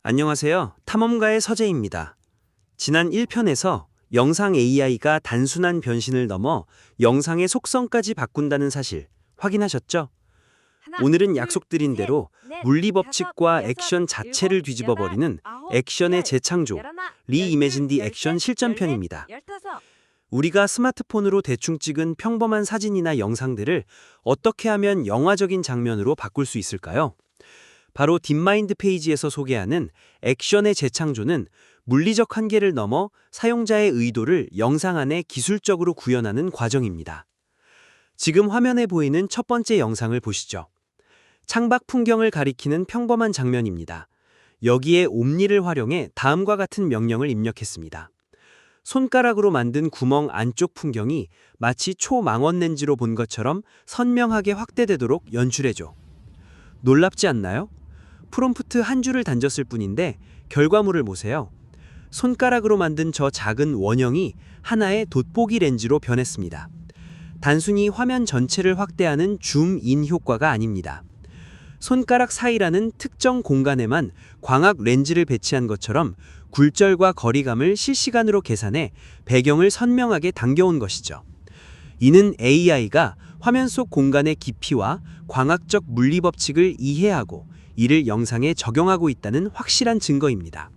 안녕하세요. 탐험가의 서재입니다. 지난 1편에서 영상 AI가 단순한 변신을 넘어 영상의 속성까지 바꾼다는 사실 확인하셨죠? 오늘은 약속드린 대로 물리 법칙과 액션 자체를 뒤집어버리는 액션의 재창조, 리이매진 디 액션 실전편입니다. 우리가 스마트폰으로 대충 찍은 평범한 사진이나 영상들을 어떻게 하면 영화적인 장면으로 바꿀 수 있을까요? 바로 딥마인드 페이지에서 소개하는 액션의 재창조는 물리적 한계를 넘어 사용자의 의도를 영상 안에 기술적으로 구현하는 과정입니다. 지금 화면에 보이는 첫 번째 영상을 보시죠. 창밖 풍경을 가리키는 평범한 장면입니다. 여기에 옴니를 활용해 다음과 같은 명령을 입력했습니다. 손가락으로 만든 구멍 안쪽 풍경이 마치 초망원 렌즈로 본 것처럼 선명하게 확대되도록 연출해줘. 놀랍지 않나요? 프롬프트 한 줄을 던졌을 뿐인데 결과물을 보세요. 손가락으로 만든 저 작은 원형이 하나의 돋보기 렌즈로 변했습니다. 단순히 화면 전체를 확대하는 줌인 효과가 아닙니다. 손가락 사이라는 특정 공간에만 광학 렌즈를 배치한 것처럼 굴절과 거리감을 실시간으로 계산해 배경을 선명하게 당겨온 것이죠. 이는 AI가 화면 속 공간의 깊이와 광학적 물리 법칙을 이해하고 이를 영상에 적용하고 있다는 확실한 증거입니다.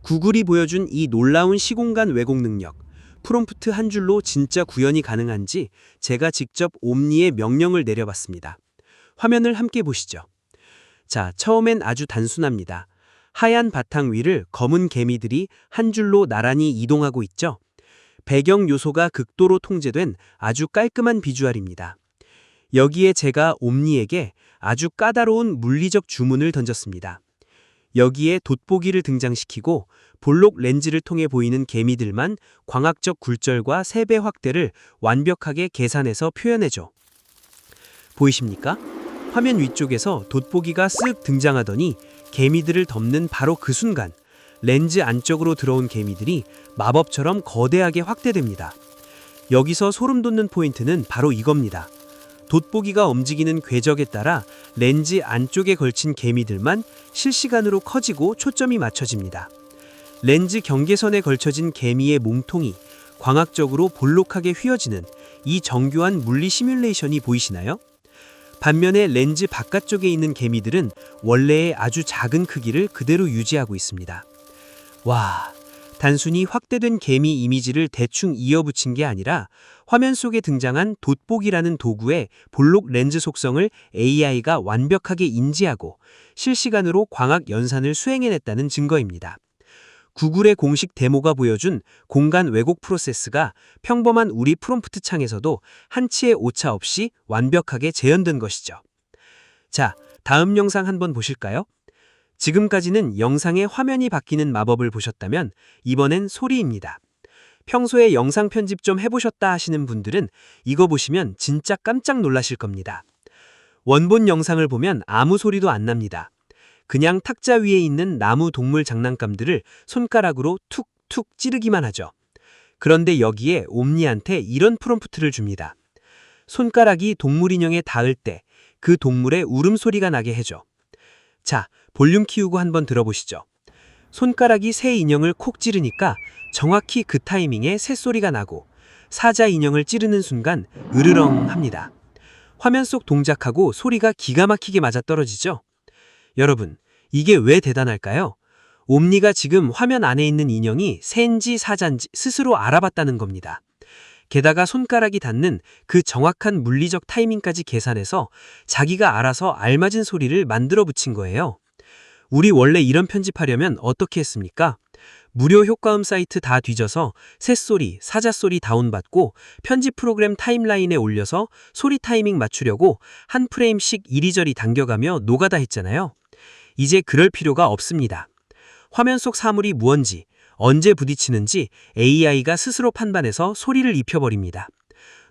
구글이 보여준 이 놀라운 시공간 왜곡 능력, 프롬프트 한 줄로 진짜 구현이 가능한지 제가 직접 옴니에 명령을 내려봤습니다. 화면을 함께 보시죠. 자, 처음엔 아주 단순합니다. 하얀 바탕 위를 검은 개미들이 한 줄로 나란히 이동하고 있죠. 배경 요소가 극도로 통제된 아주 깔끔한 비주얼입니다. 여기에 제가 옴니에게 아주 까다로운 물리적 주문을 던졌습니다. 여기에 돋보기를 등장시키고 볼록 렌즈를 통해 보이는 개미들만 광학적 굴절과 3배 확대를 완벽하게 계산해서 표현해줘. 보이십니까? 화면 위쪽에서 돋보기가 쓱 등장하더니 개미들을 덮는 바로 그 순간 렌즈 안쪽으로 들어온 개미들이 마법처럼 거대하게 확대됩니다. 여기서 소름 돋는 포인트는 바로 이겁니다. 돋보기가 움직이는 궤적에 따라 렌즈 안쪽에 걸친 개미들만 실시간으로 커지고 초점이 맞춰집니다. 렌즈 경계선에 걸쳐진 개미의 몸통이 광학적으로 볼록하게 휘어지는 이 정교한 물리 시뮬레이션이 보이시나요? 반면에 렌즈 바깥쪽에 있는 개미들은 원래의 아주 작은 크기를 그대로 유지하고 있습니다. 와, 단순히 확대된 개미 이미지를 대충 이어붙인 게 아니라 화면 속에 등장한 돋보기라는 도구의 볼록 렌즈 속성을 AI가 완벽하게 인지하고 실시간으로 광학 연산을 수행해냈다는 증거입니다. 구글의 공식 데모가 보여준 공간 왜곡 프로세스가 평범한 우리 프롬프트 창에서도 한치의 오차 없이 완벽하게 재현된 것이죠. 자, 다음 영상 한번 보실까요? 지금까지는 영상의 화면이 바뀌는 마법을 보셨다면 이번엔 소리입니다. 평소에 영상 편집 좀 해보셨다 하시는 분들은 이거 보시면 진짜 깜짝 놀라실 겁니다. 원본 영상을 보면 아무 소리도 안 납니다. 그냥 탁자 위에 있는 나무 동물 장난감들을 손가락으로 툭툭 찌르기만 하죠. 그런데 여기에 옴니한테 이런 프롬프트를 줍니다. 손가락이 동물 인형에 닿을 때 그 동물의 울음소리가 나게 해줘. 자, 볼륨 키우고 한번 들어보시죠. 손가락이 새 인형을 콕 찌르니까 정확히 그 타이밍에 새소리가 나고 사자 인형을 찌르는 순간 으르렁 합니다. 화면 속 동작하고 소리가 기가 막히게 맞아떨어지죠? 여러분, 이게 왜 대단할까요? 옴니가 지금 화면 안에 있는 인형이 새인지 사자인지 스스로 알아봤다는 겁니다. 게다가 손가락이 닿는 그 정확한 물리적 타이밍까지 계산해서 자기가 알아서 알맞은 소리를 만들어 붙인 거예요. 우리 원래 이런 편집하려면 어떻게 했습니까? 무료 효과음 사이트 다 뒤져서 새소리, 사자소리 다운받고 편집 프로그램 타임라인에 올려서 소리 타이밍 맞추려고 한 프레임씩 이리저리 당겨가며 노가다 했잖아요. 이제 그럴 필요가 없습니다. 화면 속 사물이 무언지, 언제 부딪히는지 AI가 스스로 판단해서 소리를 입혀버립니다.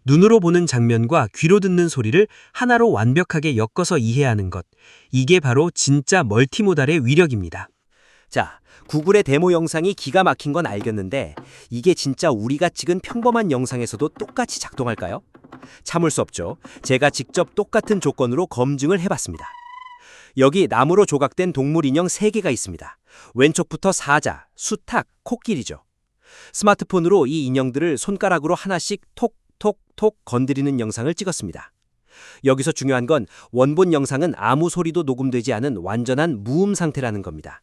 눈으로 보는 장면과 귀로 듣는 소리를 하나로 완벽하게 엮어서 이해하는 것. 이게 바로 진짜 멀티모달의 위력입니다. 자, 구글의 데모 영상이 기가 막힌 건 알겠는데 이게 진짜 우리가 찍은 평범한 영상에서도 똑같이 작동할까요? 참을 수 없죠. 제가 직접 똑같은 조건으로 검증을 해봤습니다. 여기 나무로 조각된 동물 인형 3개가 있습니다. 왼쪽부터 사자, 수탉, 코끼리죠. 스마트폰으로 이 인형들을 손가락으로 하나씩 톡톡톡 건드리는 영상을 찍었습니다. 여기서 중요한 건 원본 영상은 아무 소리도 녹음되지 않은 완전한 무음 상태라는 겁니다.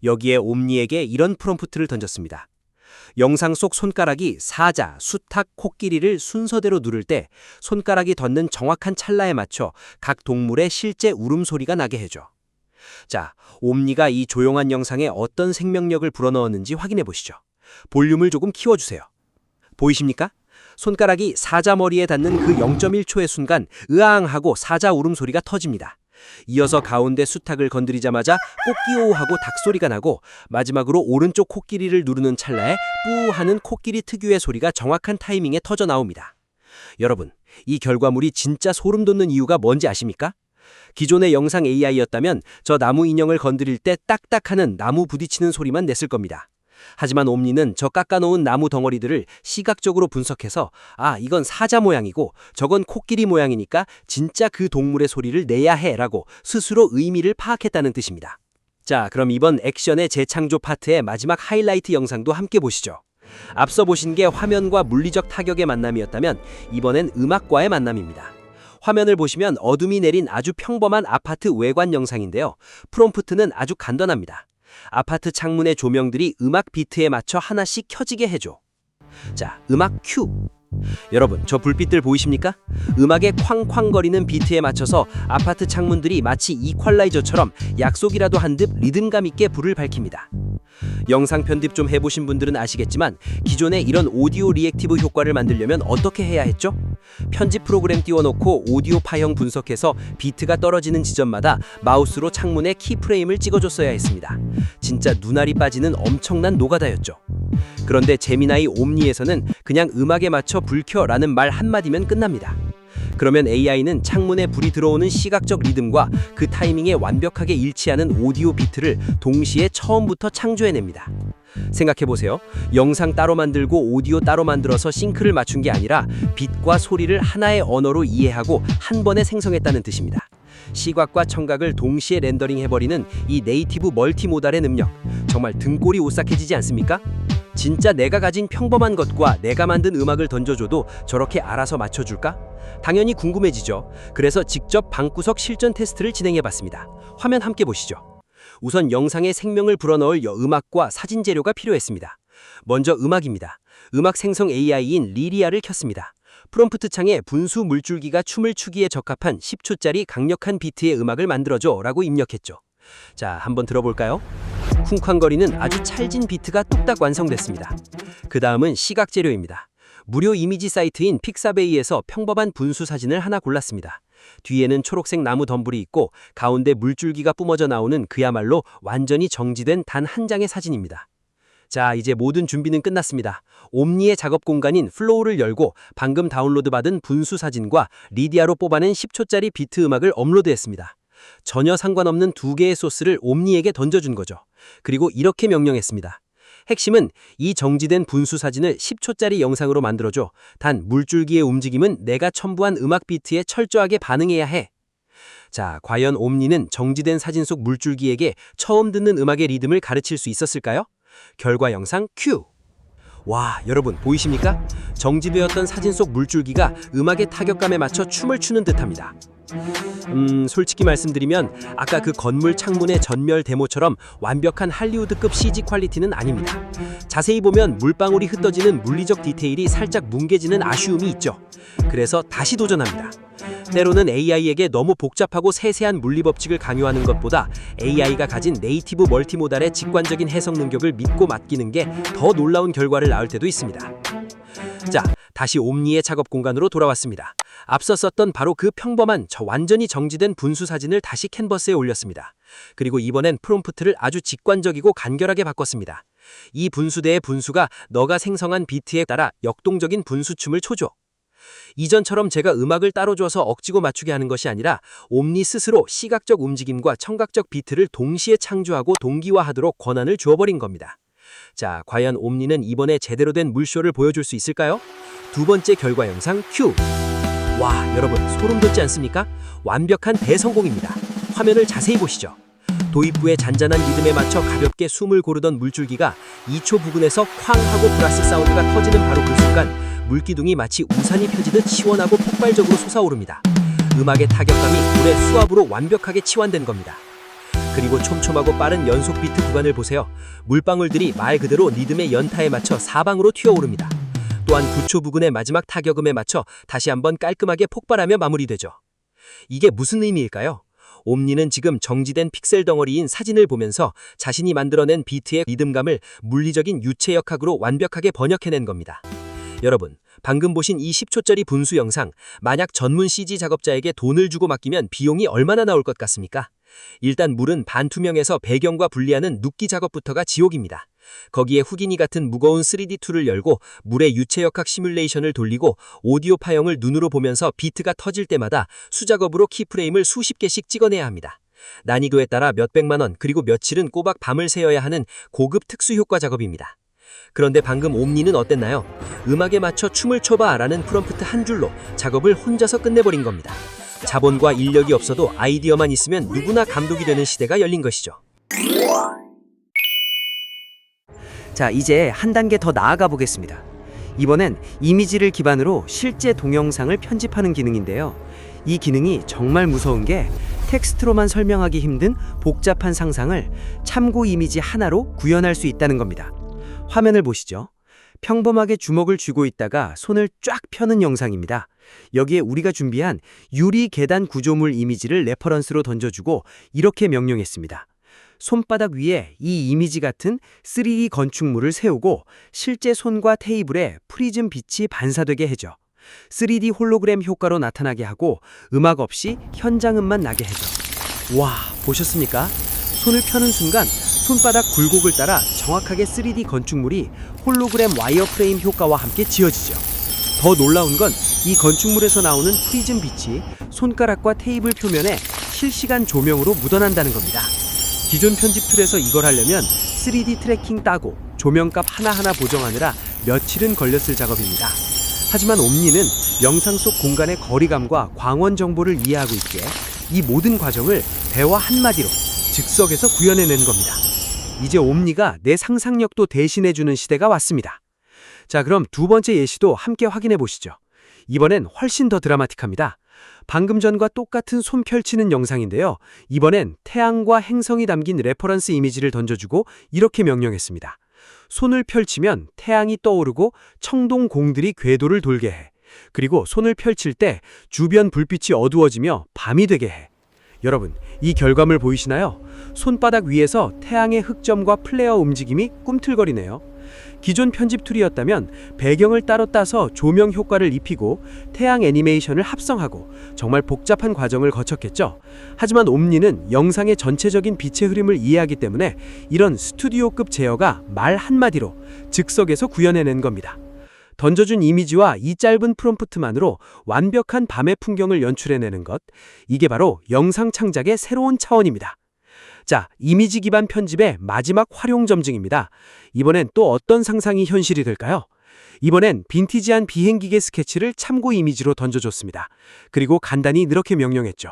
여기에 옴니에게 이런 프롬프트를 던졌습니다. 영상 속 손가락이 사자, 수탉, 코끼리를 순서대로 누를 때 손가락이 닿는 정확한 찰나에 맞춰 각 동물의 실제 울음소리가 나게 해줘. 자, 옴니가 이 조용한 영상에 어떤 생명력을 불어넣었는지 확인해 보시죠. 볼륨을 조금 키워주세요. 보이십니까? 손가락이 사자 머리에 닿는 그 0.1초의 순간 으앙 하고 사자 울음소리가 터집니다. 이어서 가운데 수탉을 건드리자마자 꼬끼오 하고 닭소리가 나고 마지막으로 오른쪽 코끼리를 누르는 찰나에 뿌 하는 코끼리 특유의 소리가 정확한 타이밍에 터져 나옵니다. 여러분, 이 결과물이 진짜 소름 돋는 이유가 뭔지 아십니까? 기존의 영상 AI였다면 저 나무 인형을 건드릴 때 딱딱하는 나무 부딪히는 소리만 냈을 겁니다. 하지만 옴니는 저 깎아놓은 나무 덩어리들을 시각적으로 분석해서 이건 사자 모양이고 저건 코끼리 모양이니까 진짜 그 동물의 소리를 내야 해라고 스스로 의미를 파악했다는 뜻입니다. 자, 그럼 이번 액션의 재창조 파트의 마지막 하이라이트 영상도 함께 보시죠. 앞서 보신 게 화면과 물리적 타격의 만남이었다면 이번엔 음악과의 만남입니다. 화면을 보시면 어둠이 내린 아주 평범한 아파트 외관 영상인데요. 프롬프트는 아주 간단합니다. 아파트 창문의 조명들이 음악 비트에 맞춰 하나씩 켜지게 해줘. 자, 음악 큐. 여러분, 저 불빛들 보이십니까? 음악의 쾅쾅거리는 비트에 맞춰서 아파트 창문들이 마치 이퀄라이저처럼 약속이라도 한 듯 리듬감 있게 불을 밝힙니다. 영상 편집 좀 해보신 분들은 아시겠지만 기존에 이런 오디오 리액티브 효과를 만들려면 어떻게 해야 했죠? 편집 프로그램 띄워놓고 오디오 파형 분석해서 비트가 떨어지는 지점마다 마우스로 창문에 키프레임을 찍어줬어야 했습니다. 진짜 눈알이 빠지는 엄청난 노가다였죠. 그런데 제미나이 옴니에서는 그냥 음악에 맞춰 불 켜라는 말 한마디면 끝납니다. 그러면 AI는 창문에 불이 들어오는 시각적 리듬과 그 타이밍에 완벽하게 일치하는 오디오 비트를 동시에 처음부터 창조해냅니다. 생각해보세요. 영상 따로 만들고 오디오 따로 만들어서 싱크를 맞춘 게 아니라 빛과 소리를 하나의 언어로 이해하고 한 번에 생성했다는 뜻입니다. 시각과 청각을 동시에 렌더링해버리는 이 네이티브 멀티모달의 능력, 정말 등골이 오싹해지지 않습니까? 진짜 내가 가진 평범한 것과 내가 만든 음악을 던져줘도 저렇게 알아서 맞춰줄까? 당연히 궁금해지죠. 그래서 직접 방구석 실전 테스트를 진행해봤습니다. 화면 함께 보시죠. 우선 영상에 생명을 불어넣을 음악과 사진 재료가 필요했습니다. 먼저 음악입니다. 음악 생성 AI인 리리아를 켰습니다. 프롬프트 창에 분수 물줄기가 춤을 추기에 적합한 10초짜리 강력한 비트의 음악을 만들어줘 라고 입력했죠. 자, 한번 들어볼까요? 쿵쾅거리는 아주 찰진 비트가 뚝딱 완성됐습니다. 그 다음은 시각 재료입니다. 무료 이미지 사이트인 픽사베이에서 평범한 분수 사진을 하나 골랐습니다. 뒤에는 초록색 나무 덤불이 있고 가운데 물줄기가 뿜어져 나오는 그야말로 완전히 정지된 단 한 장의 사진입니다. 자, 이제 모든 준비는 끝났습니다. 옴니의 작업 공간인 플로우를 열고 방금 다운로드받은 분수 사진과 리디아로 뽑아낸 10초짜리 비트 음악을 업로드했습니다. 전혀 상관없는 2개의 소스를 옴니에게 던져준 거죠. 그리고 이렇게 명령했습니다. 핵심은 이 정지된 분수 사진을 10초짜리 영상으로 만들어줘. 단 물줄기의 움직임은 내가 첨부한 음악 비트에 철저하게 반응해야 해. 자, 과연 옴니는 정지된 사진 속 물줄기에게 처음 듣는 음악의 리듬을 가르칠 수 있었을까요? 결과 영상 큐! 와, 여러분 보이십니까? 정지되었던 사진 속 물줄기가 음악의 타격감에 맞춰 춤을 추는 듯합니다. 솔직히 말씀드리면 아까 그 건물 창문의 전멸 데모처럼 완벽한 할리우드급 CG 퀄리티는 아닙니다. 자세히 보면 물방울이 흩어지는 물리적 디테일이 살짝 뭉개지는 아쉬움이 있죠. 그래서 다시 도전합니다. 때로는 AI에게 너무 복잡하고 세세한 물리 법칙을 강요하는 것보다 AI가 가진 네이티브 멀티모달의 직관적인 해석 능력을 믿고 맡기는 게 더 놀라운 결과를 낳을 때도 있습니다. 자, 다시 옴니의 작업 공간으로 돌아왔습니다. 앞서 썼던 바로 그 평범한 저 완전히 정지된 분수 사진을 다시 캔버스에 올렸습니다. 그리고 이번엔 프롬프트를 아주 직관적이고 간결하게 바꿨습니다. 이 분수대의 분수가 너가 생성한 비트에 따라 역동적인 분수춤을 춰줘. 이전처럼 제가 음악을 따로 줘서 억지고 맞추게 하는 것이 아니라 옴니 스스로 시각적 움직임과 청각적 비트를 동시에 창조하고 동기화하도록 권한을 주어버린 겁니다. 자, 과연 옴니는 이번에 제대로 된 물쇼를 보여줄 수 있을까요? 두 번째 결과 영상 큐! 와, 여러분 소름 돋지 않습니까? 완벽한 대성공입니다. 화면을 자세히 보시죠. 도입부의 잔잔한 리듬에 맞춰 가볍게 숨을 고르던 물줄기가 2초 부근에서 쾅 하고 브라스 사운드가 터지는 바로 그 순간 물기둥이 마치 우산이 펴지듯 시원하고 폭발적으로 솟아오릅니다. 음악의 타격감이 물의 수압으로 완벽하게 치환된 겁니다. 그리고 촘촘하고 빠른 연속 비트 구간을 보세요. 물방울들이 말 그대로 리듬의 연타에 맞춰 사방으로 튀어오릅니다. 또한 9초 부근의 마지막 타격음에 맞춰 다시 한번 깔끔하게 폭발하며 마무리되죠. 이게 무슨 의미일까요? 옴니는 지금 정지된 픽셀 덩어리인 사진을 보면서 자신이 만들어낸 비트의 리듬감을 물리적인 유체역학으로 완벽하게 번역해낸 겁니다. 여러분, 방금 보신 이 10초짜리 분수 영상, 만약 전문 CG 작업자에게 돈을 주고 맡기면 비용이 얼마나 나올 것 같습니까? 일단 물은 반투명해서 배경과 분리하는 눕기 작업부터가 지옥입니다. 거기에 후기니 같은 무거운 3D 툴을 열고 물의 유체역학 시뮬레이션을 돌리고 오디오 파형을 눈으로 보면서 비트가 터질 때마다 수작업으로 키프레임을 수십 개씩 찍어내야 합니다. 난이도에 따라 몇백만 원 그리고 며칠은 꼬박 밤을 새어야 하는 고급 특수효과 작업입니다. 그런데 방금 옴니는 어땠나요? 음악에 맞춰 춤을 춰봐 라는 프롬프트 한 줄로 작업을 혼자서 끝내버린 겁니다. 자본과 인력이 없어도 아이디어만 있으면 누구나 감독이 되는 시대가 열린 것이죠. 자, 이제 한 단계 더 나아가 보겠습니다. 이번엔 이미지를 기반으로 실제 동영상을 편집하는 기능인데요. 이 기능이 정말 무서운 게 텍스트로만 설명하기 힘든 복잡한 상상을 참고 이미지 하나로 구현할 수 있다는 겁니다. 화면을 보시죠. 평범하게 주먹을 쥐고 있다가 손을 쫙 펴는 영상입니다. 여기에 우리가 준비한 유리 계단 구조물 이미지를 레퍼런스로 던져주고 이렇게 명령했습니다. 손바닥 위에 이 이미지 같은 3D 건축물을 세우고 실제 손과 테이블에 프리즘 빛이 반사되게 해줘. 3D 홀로그램 효과로 나타나게 하고 음악 없이 현장음만 나게 해줘. 와, 보셨습니까? 손을 펴는 순간 손바닥 굴곡을 따라 정확하게 3D 건축물이 홀로그램 와이어프레임 효과와 함께 지어지죠. 더 놀라운 건 이 건축물에서 나오는 프리즘 빛이 손가락과 테이블 표면에 실시간 조명으로 묻어난다는 겁니다. 기존 편집 툴에서 이걸 하려면 3D 트래킹 따고 조명값 하나하나 보정하느라 며칠은 걸렸을 작업입니다. 하지만 옴니는 영상 속 공간의 거리감과 광원 정보를 이해하고 있게 이 모든 과정을 대화 한마디로 즉석에서 구현해낸 겁니다. 이제 옴니가 내 상상력도 대신해주는 시대가 왔습니다. 자, 그럼 두 번째 예시도 함께 확인해 보시죠. 이번엔 훨씬 더 드라마틱합니다. 방금 전과 똑같은 손 펼치는 영상인데요. 이번엔 태양과 행성이 담긴 레퍼런스 이미지를 던져주고 이렇게 명령했습니다. 손을 펼치면 태양이 떠오르고 청동 공들이 궤도를 돌게 해. 그리고 손을 펼칠 때 주변 불빛이 어두워지며 밤이 되게 해. 여러분, 이 결과물 보이시나요? 손바닥 위에서 태양의 흑점과 플레어 움직임이 꿈틀거리네요. 기존 편집 툴이었다면 배경을 따로 따서 조명 효과를 입히고 태양 애니메이션을 합성하고 정말 복잡한 과정을 거쳤겠죠. 하지만 옴니는 영상의 전체적인 빛의 흐름을 이해하기 때문에 이런 스튜디오급 제어가 말 한마디로 즉석에서 구현해낸 겁니다. 던져준 이미지와 이 짧은 프롬프트만으로 완벽한 밤의 풍경을 연출해내는 것, 이게 바로 영상 창작의 새로운 차원입니다. 자, 이미지 기반 편집의 마지막 활용 점증입니다. 이번엔 또 어떤 상상이 현실이 될까요? 이번엔 빈티지한 비행기계 스케치를 참고 이미지로 던져줬습니다. 그리고 간단히 이렇게 명령했죠.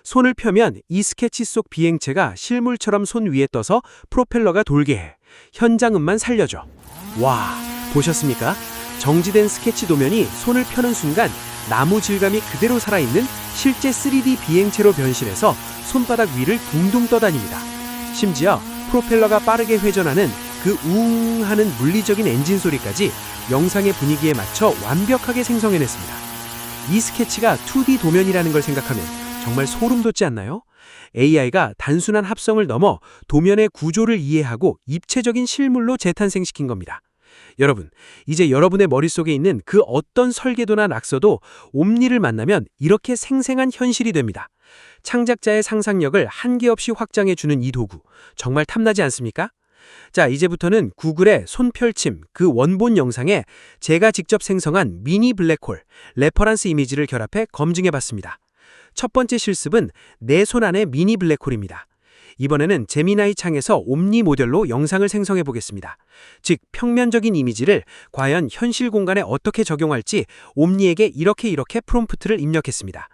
손을 펴면 이 스케치 속 비행체가 실물처럼 손 위에 떠서 프로펠러가 돌게 해. 현장음만 살려줘. 와, 보셨습니까? 정지된 스케치 도면이 손을 펴는 순간 나무 질감이 그대로 살아있는 실제 3D 비행체로 변신해서 손바닥 위를 둥둥 떠다닙니다. 심지어 프로펠러가 빠르게 회전하는 그 우웅 하는 물리적인 엔진 소리까지 영상의 분위기에 맞춰 완벽하게 생성해냈습니다. 이 스케치가 2D 도면이라는 걸 생각하면 정말 소름 돋지 않나요? AI가 단순한 합성을 넘어 도면의 구조를 이해하고 입체적인 실물로 재탄생시킨 겁니다. 여러분, 이제 여러분의 머릿속에 있는 그 어떤 설계도나 낙서도 옴니를 만나면 이렇게 생생한 현실이 됩니다. 창작자의 상상력을 한계없이 확장해주는 이 도구, 정말 탐나지 않습니까? 자, 이제부터는 구글의 손펼침, 그 원본 영상에 제가 직접 생성한 미니 블랙홀, 레퍼런스 이미지를 결합해 검증해봤습니다. 첫 번째 실습은 내 손 안의 미니 블랙홀입니다. 이번에는 제미나이 창에서 옴니 모델로 영상을 생성해 보겠습니다. 즉, 평면적인 이미지를 과연 현실 공간에 어떻게 적용할지 옴니에게 이렇게 프롬프트를 입력했습니다.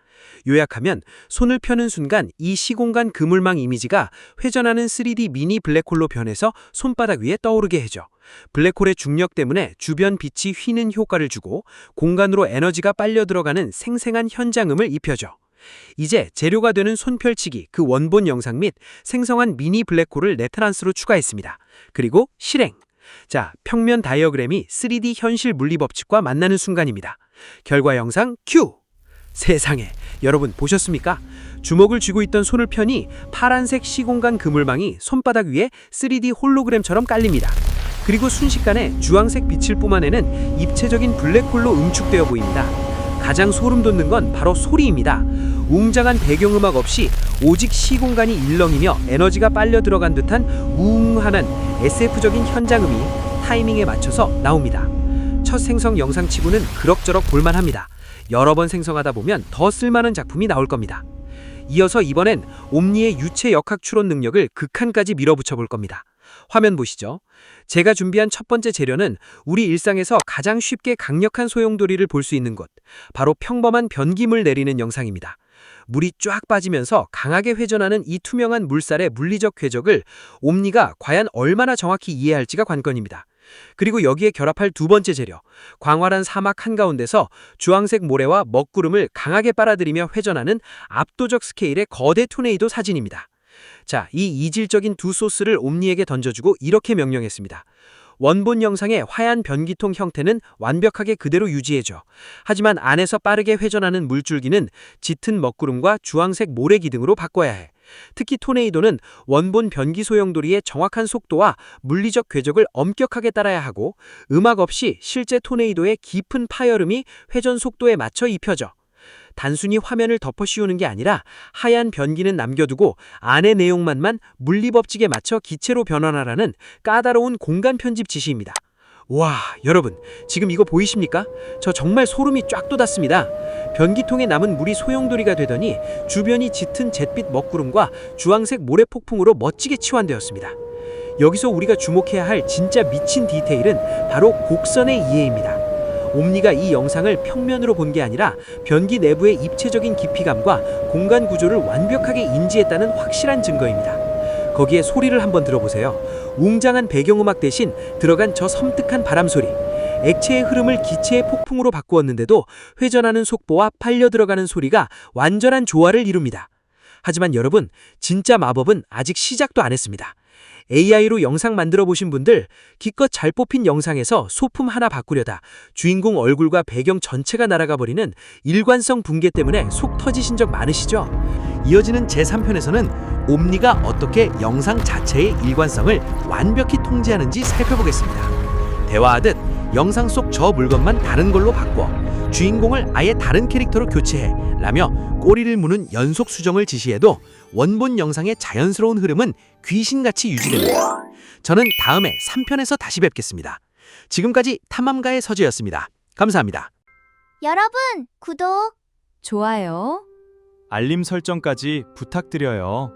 요약하면 손을 펴는 순간 이 시공간 그물망 이미지가 회전하는 3D 미니 블랙홀로 변해서 손바닥 위에 떠오르게 해줘. 블랙홀의 중력 때문에 주변 빛이 휘는 효과를 주고 공간으로 에너지가 빨려 들어가는 생생한 현장음을 입혀줘. 이제 재료가 되는 손펼치기, 그 원본 영상 및 생성한 미니 블랙홀을 레터런스로 추가했습니다. 그리고 실행. 자, 평면 다이어그램이 3D 현실 물리 법칙과 만나는 순간입니다. 결과 영상 큐! 세상에, 여러분 보셨습니까? 주먹을 쥐고 있던 손을 펴니 파란색 시공간 그물망이 손바닥 위에 3D 홀로그램처럼 깔립니다. 그리고 순식간에 주황색 빛을 뿜어내는 입체적인 블랙홀로 응축되어 보입니다. 가장 소름 돋는 건 바로 소리입니다. 웅장한 배경음악 없이 오직 시공간이 일렁이며 에너지가 빨려 들어간 듯한 웅하는 SF적인 현장음이 타이밍에 맞춰서 나옵니다. 첫 생성 영상치고는 그럭저럭 볼만합니다. 여러 번 생성하다 보면 더 쓸만한 작품이 나올 겁니다. 이어서 이번엔 옴니의 유체 역학 추론 능력을 극한까지 밀어붙여 볼 겁니다. 화면 보시죠. 제가 준비한 첫 번째 재료는 우리 일상에서 가장 쉽게 강력한 소용돌이를 볼 수 있는 곳, 바로 평범한 변기물 내리는 영상입니다. 물이 쫙 빠지면서 강하게 회전하는 이 투명한 물살의 물리적 궤적을 옴니가 과연 얼마나 정확히 이해할지가 관건입니다. 그리고 여기에 결합할 두 번째 재료, 광활한 사막 한가운데서 주황색 모래와 먹구름을 강하게 빨아들이며 회전하는 압도적 스케일의 거대 토네이도 사진입니다. 자, 이 이질적인 두 소스를 옴니에게 던져주고 이렇게 명령했습니다. 원본 영상의 하얀 변기통 형태는 완벽하게 그대로 유지해줘. 하지만 안에서 빠르게 회전하는 물줄기는 짙은 먹구름과 주황색 모래기 등으로 바꿔야 해. 특히 토네이도는 원본 변기 소용돌이의 정확한 속도와 물리적 궤적을 엄격하게 따라야 하고 음악 없이 실제 토네이도의 깊은 파열음이 회전 속도에 맞춰 입혀져. 단순히 화면을 덮어 씌우는 게 아니라 하얀 변기는 남겨두고 안의 내용만만 물리법칙에 맞춰 기체로 변환하라는 까다로운 공간 편집 지시입니다. 와, 여러분, 지금 이거 보이십니까? 저 정말 소름이 쫙 돋았습니다. 변기통에 남은 물이 소용돌이가 되더니 주변이 짙은 잿빛 먹구름과 주황색 모래 폭풍으로 멋지게 치환되었습니다. 여기서 우리가 주목해야 할 진짜 미친 디테일은 바로 곡선의 이해입니다. 옴니가 이 영상을 평면으로 본 게 아니라 변기 내부의 입체적인 깊이감과 공간 구조를 완벽하게 인지했다는 확실한 증거입니다. 거기에 소리를 한번 들어보세요. 웅장한 배경음악 대신 들어간 저 섬뜩한 바람소리. 액체의 흐름을 기체의 폭풍으로 바꾸었는데도 회전하는 속보와 팔려 들어가는 소리가 완전한 조화를 이룹니다. 하지만 여러분, 진짜 마법은 아직 시작도 안 했습니다. AI로 영상 만들어 보신 분들, 기껏 잘 뽑힌 영상에서 소품 하나 바꾸려다 주인공 얼굴과 배경 전체가 날아가 버리는 일관성 붕괴 때문에 속 터지신 적 많으시죠? 이어지는 제3편에서는 옴니가 어떻게 영상 자체의 일관성을 완벽히 통제하는지 살펴보겠습니다. 대화하듯 영상 속 저 물건만 다른 걸로 바꿔, 주인공을 아예 다른 캐릭터로 교체해 라며 꼬리를 무는 연속 수정을 지시해도 원본 영상의 자연스러운 흐름은 귀신같이 유지됩니다. 저는 다음에 3편에서 다시 뵙겠습니다. 지금까지 탐험가의 서재였습니다. 감사합니다. 여러분, 구독, 좋아요. 알림 설정까지 부탁드려요.